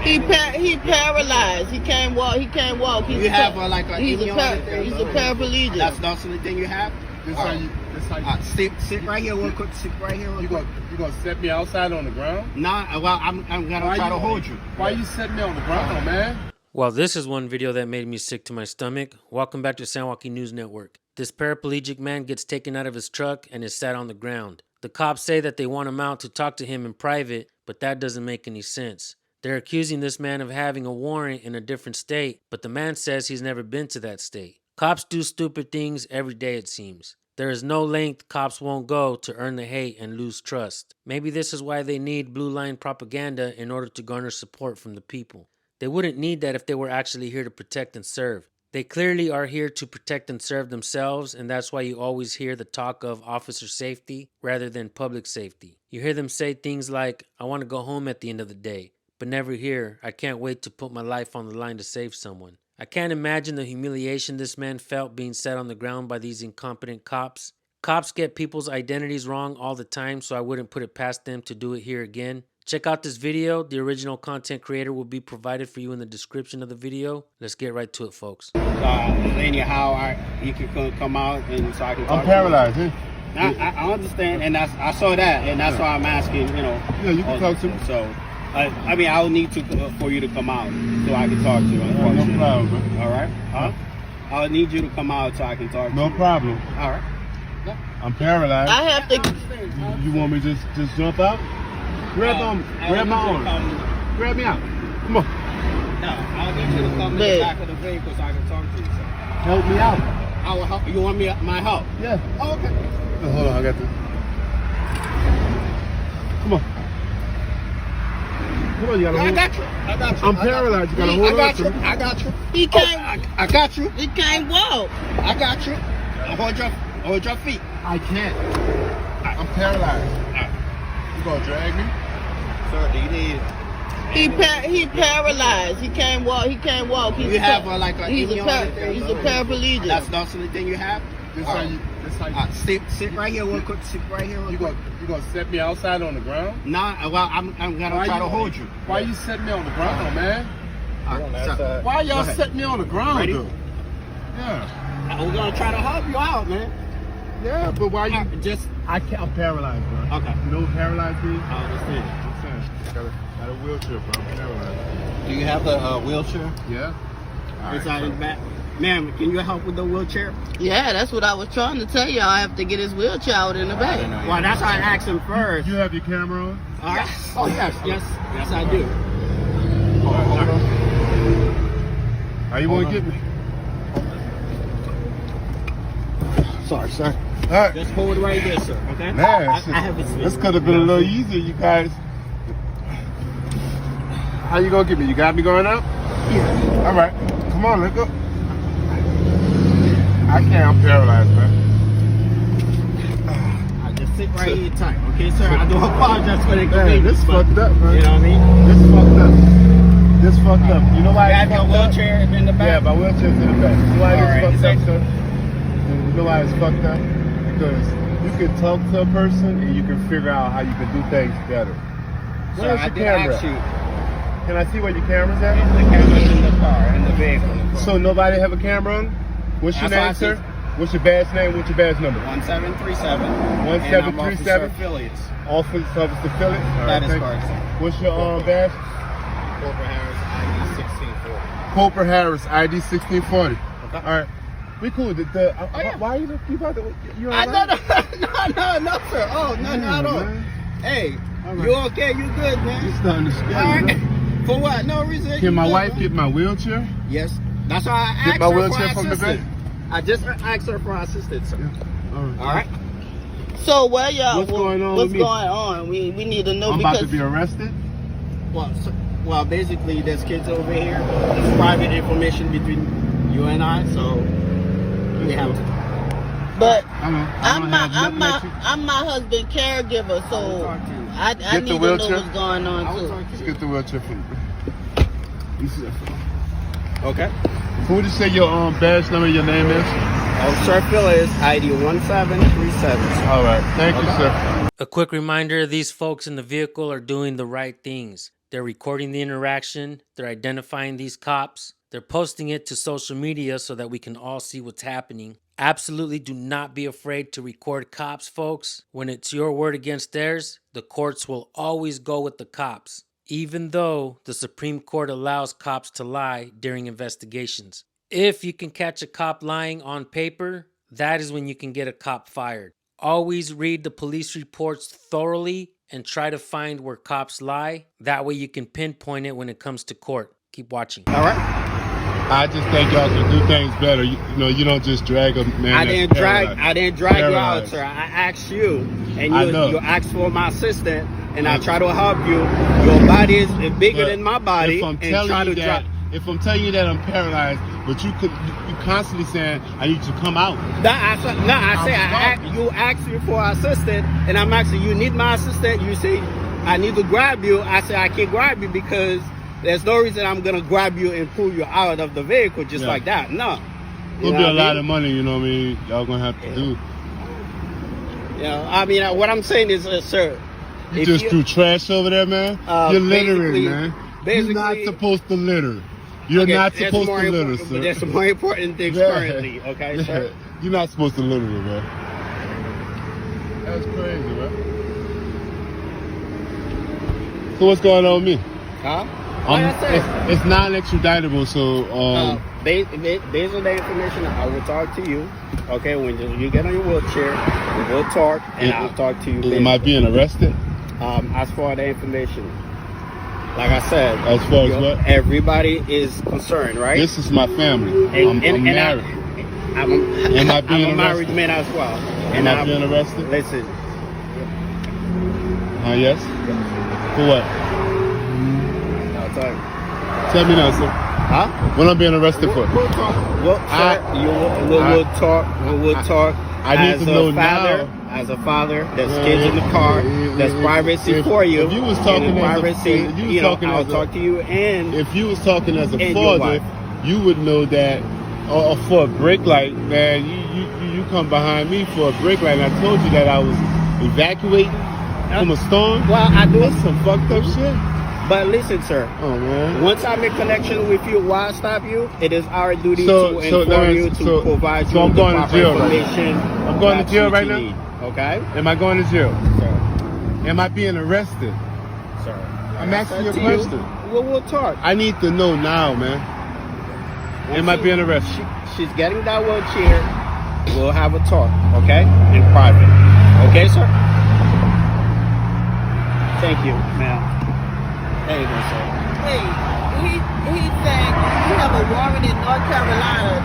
He paralyzed. He can't walk. He can't walk. You have like a he's a paraplegic. That's the only thing you have. This how you. Sit right here. Real quick. Sit right here. You gonna set me outside on the ground? Nah. Well, I'm gonna try to hold you. Why you setting me on the ground, man? Well, this is one video that made me sick to my stomach. Welcome back to Sandwalkie News Network. This paraplegic man gets taken out of his truck and is sat on the ground. The cops say that they want him out to talk to him in private, but that doesn't make any sense. They're accusing this man of having a warrant in a different state, but the man says he's never been to that state. Cops do stupid things every day, it seems. There is no length cops won't go to earn the hate and lose trust. Maybe this is why they need blue line propaganda in order to garner support from the people. They wouldn't need that if they were actually here to protect and serve. They clearly are here to protect and serve themselves, and that's why you always hear the talk of officer safety rather than public safety. You hear them say things like, I want to go home at the end of the day, but never hear, I can't wait to put my life on the line to save someone. I can't imagine the humiliation this man felt being set on the ground by these incompetent cops. Cops get people's identities wrong all the time, so I wouldn't put it past them to do it here again. Check out this video. The original content creator will be provided for you in the description of the video. Let's get right to it, folks. Anyhow, you can come out and so I can talk. I'm paralyzed, eh? I understand, and I saw that, and that's why I'm asking. Yeah, you can talk to me. So, I mean, I'll need for you to come out so I can talk to you. No problem, man. All right. I'll need you to come out so I can talk to you. No problem. All right. I'm paralyzed. I have to. You want me to just jump out? Grab my arm. Grab me out. Come on. No, I'll need you to come in the back of the vehicle so I can talk to you. Sir. Help me out. I will help. You want my help? Yeah. Oh, okay. Oh, hold on, I got this. Come on. Come on, you gotta hold. I got you. I'm paralyzed. You gotta hold on to me. I got you. He can't. I got you. He can't walk. I got you. Hold your feet. I can't. I'm paralyzed. You gonna drag me? Sir, do you need? He paralyzed. He can't walk. He can't walk. You have like a. He's a paraplegic. That's the only thing you have. This how you. Sit right here. Real quick. Sit right here. You gonna set me outside on the ground? Nah. Well, I'm gonna try to hold you. Why you setting me on the ground, man? Why y'all setting me on the ground? Ready? Though? Yeah. We're gonna try to help you out, man. Yeah, but why you just? I'm paralyzed, bro. Okay. You know what paralyzed means? I understand. Got a wheelchair, bro. I'm paralyzed. Do you have the wheelchair? Yeah. Inside in the back. Ma'am, can you help with the wheelchair? Yeah, that's what I was trying to tell you. I have to get his wheelchair out in the back. Well, that's why I asked him first. You have your camera on? Yes. Oh, yes, I do. Hold on. How you want to get me? Sorry, sir. All right. Just hold it right there, sir. Okay. Man, I have it. this could have been a little easier, you guys. How you gonna get me? You got me going out? Yeah. All right. Come on, let's go. I can't. I'm paralyzed, man. I just sit right here tight, okay, sir? I do apologize for the inconvenience. This fucked up, man. You know what I mean? This fucked up. You know why? You have your wheelchair in the back? Yeah, my wheelchair's in the back. You know why All this right. fucked up, sir? You know why it's fucked up? Because you can talk to a person and you can figure out how you can do things better. Sir, I did ask you. Can I see where your camera's at? The camera's in the car, in the vehicle. So nobody have a camera on? What's your name, sir? What's your badge name? What's your badge number? 1737. 1737. Affiliates. Office affiliate? That is correct, sir. What's your badge? Corporate Harris, ID 1640. Corporate Harris, ID 1640. Okay. All right. We cool. Why are you about to... You all right? No, sir. Oh, no, not at all. Hey, right. You okay? You good, man? You starting to scare all me. right. For what? No reason. Can my wife get my wheelchair? Yes. That's why I asked get my her wheelchair for from assistance. the back? I just asked her for assistance, sir. Yeah. All right. So where y'all? What's going on? What's going on? We need to know I'm because about to be arrested. Well, basically, there's kids over here. It's private information between you and I, so we have to. But I'm my husband caregiver, so I need to know what's going on too. Let's get the wheelchair from you. Okay. Who would you say your badge number, your name is? Sir Phil is ID 1737. All right. Thank you, sir. A quick reminder, these folks in the vehicle are doing the right things. They're recording the interaction. They're identifying these cops. They're posting it to social media so that we can all see what's happening. Absolutely do not be afraid to record cops, folks. When it's your word against theirs, the courts will always go with the cops, even though the Supreme Court allows cops to lie during investigations. If you can catch a cop lying on paper, that is when you can get a cop fired. Always read the police reports thoroughly and try to find where cops lie. That way you can pinpoint it when it comes to court. Keep watching. All right. I just think y'all can do things better. You don't just drag a man. I didn't drag you out, sir. I asked you, and you asked for my assistant, and I try to help you. Your body is bigger than my body, if I'm telling you that I'm paralyzed, but you constantly saying I need to come out. You asked me for an assistant, and I'm asking you need my assistant. You say I need to grab you. I say I can't grab you because there's no reason I'm gonna grab you and pull you out of the vehicle just like that. No. It'll be a lot of money, you know what I mean? Y'all gonna have to do. I mean, what I'm saying is, sir. You just threw trash over there, man. You're littering, man. You're not supposed to litter. You're not supposed to litter, sir. But there's some more important things currently, okay, sir? You're not supposed to litter, man. That's crazy, man. So what's going on with me? Huh? It's non-extraditable, so based on the information, I will talk to you. Okay, when you get on your wheelchair, we'll talk, and I'll talk to you. Am I being arrested? As far as the information, like I said, as far as what? Everybody is concerned, right? This is my family. I'm married. I'm a married man as well. Am I being arrested? Listen. Yes? For what? Tell me now, sir. Huh? What I'm being arrested for? We'll talk. We'll talk. I need to know now. As a father, there's kids in the car. There's privacy for you. If you was talking privacy, I'll talk to you. And if you was talking as a father, you would know that. Or for a brake light, man, you come behind me for a brake light. And I told you that I was evacuating from a storm. Well, I do. That's some fucked up shit. But listen, sir. Oh man. Once I make connection with you, while I stop you, it is our duty to inform you, to provide you with the proper information. I'm going to jail right now. Okay. Am I going to jail? Sir. Am I being arrested? Sir. I'm asking you a question. We'll talk. I need to know now, man. Am I being arrested? She's getting that wheelchair. We'll have a talk, okay? In private. Okay, sir? Thank you, ma'am. There you go, sir. Hey, he said you have a warrant in North Carolina.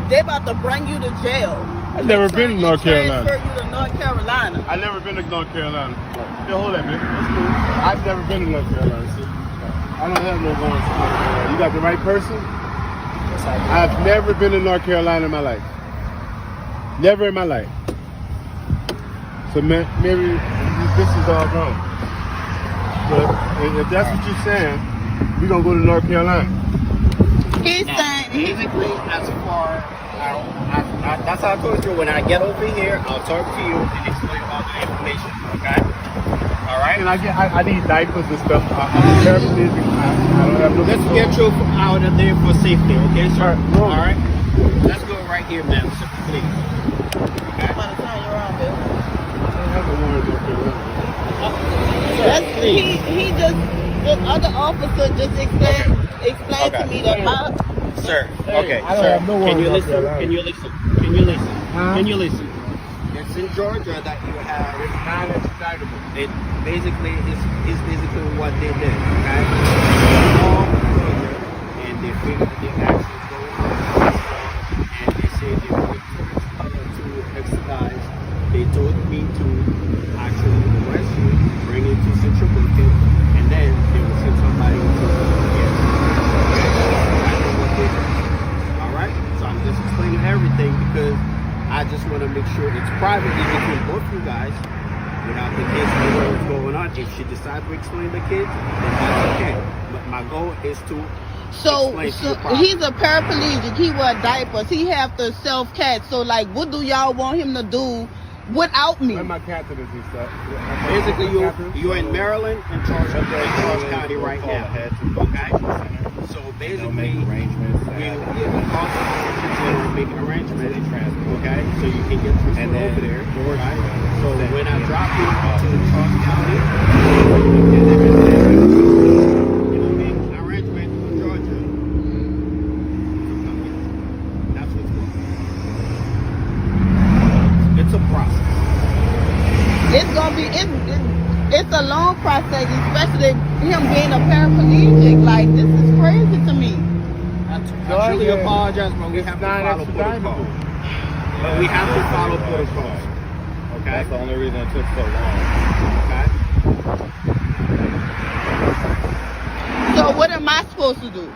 They about to bring you to jail. I've never been to North Carolina. Transfer you to North Carolina. I've never been to North Carolina. Yeah, hold that, man. That's cool. I've never been to North Carolina. See? I don't have no warrants in North Carolina. You got the right person? Yes, I do. I've never been to North Carolina in my life. Never in my life. So maybe this is all wrong. But if that's what you're saying, we're going to go to North Carolina. He's saying basically, as far that's how I told you. When I get over here, I'll talk to you and explain all the information. Okay. All right. And I need diapers and stuff. I'm paraplegic. I don't have no. Let's get you out of there for safety. Okay, sir. All right. Let's go right here, ma'am. Please. Okay. I'm about to turn you around, Bill. I don't have a warrant North Carolina. He just, the other officer just explained to me that my. Sir, okay, I don't sir. have no Can you warrant listen? North Can you listen? Can you listen? Huh? Can you listen? It's in Georgia that you have. It's non-extraditable. It basically is basically what they did. Okay. All Georgia, and they figured the actions going on, and they say they were to extradite. They told me to actually arrest you, bring you to Central Booking, and then they will send somebody to Alright? So I'm just explaining everything because I just want to make sure it's private between both you guys without the kids knowing what's going on. If she decides to explain the kids, then that's okay. But my goal is to he's a paraplegic. He wear diapers. He have to self-catch. So like, what do y'all want him to do without me. Where my catheters and stuff? Basically, you're in Maryland and Charles County right now. Okay? So basically, make arrangements. we'll make an arrangement. Okay? So you can get through over there. Right? So when I drop you to Charles County, you'll make an arrangement with Georgia. That's what's going on. It's a process. It's gonna be it's a long process, especially him being a paraplegic. Like, this is crazy to me. I truly apologize, but we have to follow protocol. But we have to follow protocol. Okay? That's the only reason it took so long. Okay? So what am I supposed to do?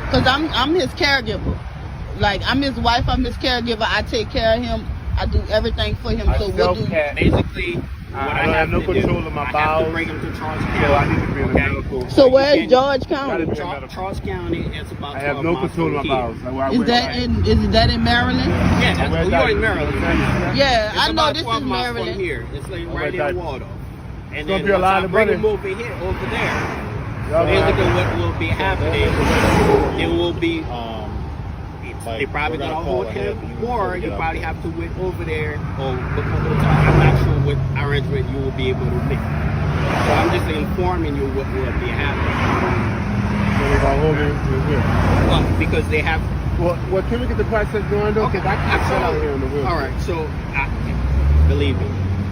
Because I'm his caregiver. Like, I'm his wife, I'm his caregiver. I take care of him. I do everything for him. So what do Basically, what I have no to control do, of my I have bowels, to bring him to Charles County. so I need to be in a okay? medical. So where's George County? Charles County is about 12 I have no miles control from of my here. bowels. Like, where I Is wear that my- in Maryland? Yeah, that's, you're in Maryland. Yeah, It's I know about this 12 is miles from Maryland. here. It's like Oh, right right in back. Waldorf. And gonna then be a once lot I of bring money. him over here, over there, Y'all basically gonna- what will be happening, it will be, Like, they probably we're gonna gonna hold call him, ahead, but or you you get probably up. have to wait over there, or I'm not sure what arrangement you will be able to make. So I'm just informing you what will be happening. So they're gonna hold me here. Well, because they have. Well, can we get the process going though? Because I can't sit out here in the wheelchair. All right, so believe me,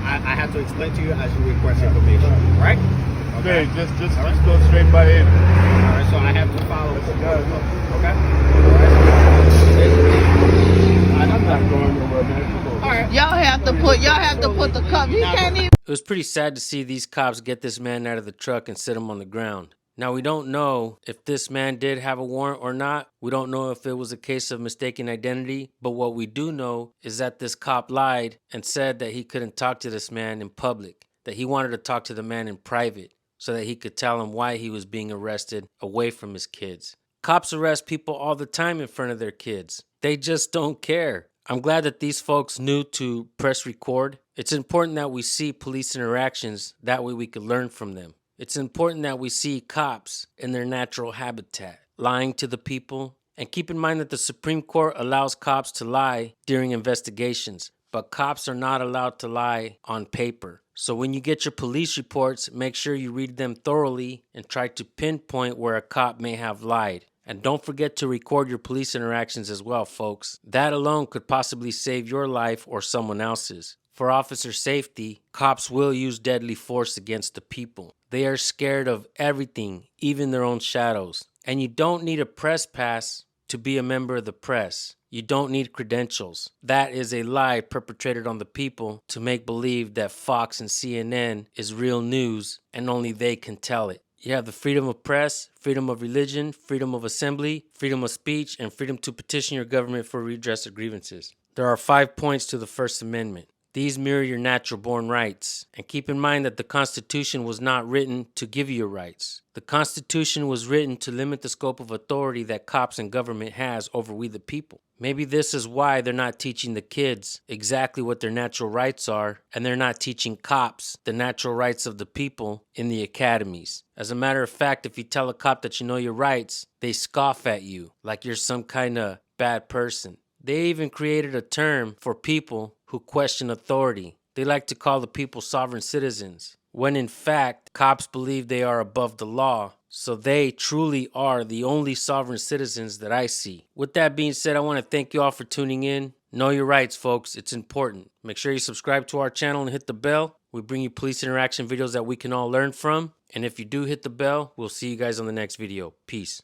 I have to explain to you as you request information, right? Okay, just go straight by in. All right, so I have to follow. Okay. I'm not going nowhere, man. Come on. All right. Y'all have to put the cup. He can't even. It was pretty sad to see these cops get this man out of the truck and sit him on the ground. Now, we don't know if this man did have a warrant or not. We don't know if it was a case of mistaken identity. But what we do know is that this cop lied and said that he couldn't talk to this man in public, that he wanted to talk to the man in private so that he could tell him why he was being arrested away from his kids. Cops arrest people all the time in front of their kids. They just don't care. I'm glad that these folks knew to press record. It's important that we see police interactions, that way we could learn from them. It's important that we see cops in their natural habitat, lying to the people. And keep in mind that the Supreme Court allows cops to lie during investigations, but cops are not allowed to lie on paper. So when you get your police reports, make sure you read them thoroughly and try to pinpoint where a cop may have lied. And don't forget to record your police interactions as well, folks. That alone could possibly save your life or someone else's. For officer safety, cops will use deadly force against the people. They are scared of everything, even their own shadows. And you don't need a press pass to be a member of the press. You don't need credentials. That is a lie perpetrated on the people to make believe that Fox and CNN is real news and only they can tell it. You have the freedom of press, freedom of religion, freedom of assembly, freedom of speech, and freedom to petition your government for redress of grievances. There are 5 points to the First Amendment. These mirror your natural-born rights. And keep in mind that the Constitution was not written to give you your rights. The Constitution was written to limit the scope of authority that cops and government has over we the people. Maybe this is why they're not teaching the kids exactly what their natural rights are, and they're not teaching cops the natural rights of the people in the academies. As a matter of fact, if you tell a cop that you know your rights, they scoff at you like you're some kind of bad person. They even created a term for people who question authority. They like to call the people sovereign citizens, when in fact, cops believe they are above the law. So they truly are the only sovereign citizens that I see. With that being said, I want to thank you all for tuning in. Know your rights, folks. It's important. Make sure you subscribe to our channel and hit the bell. We bring you police interaction videos that we can all learn from. And if you do hit the bell, we'll see you guys on the next video. Peace.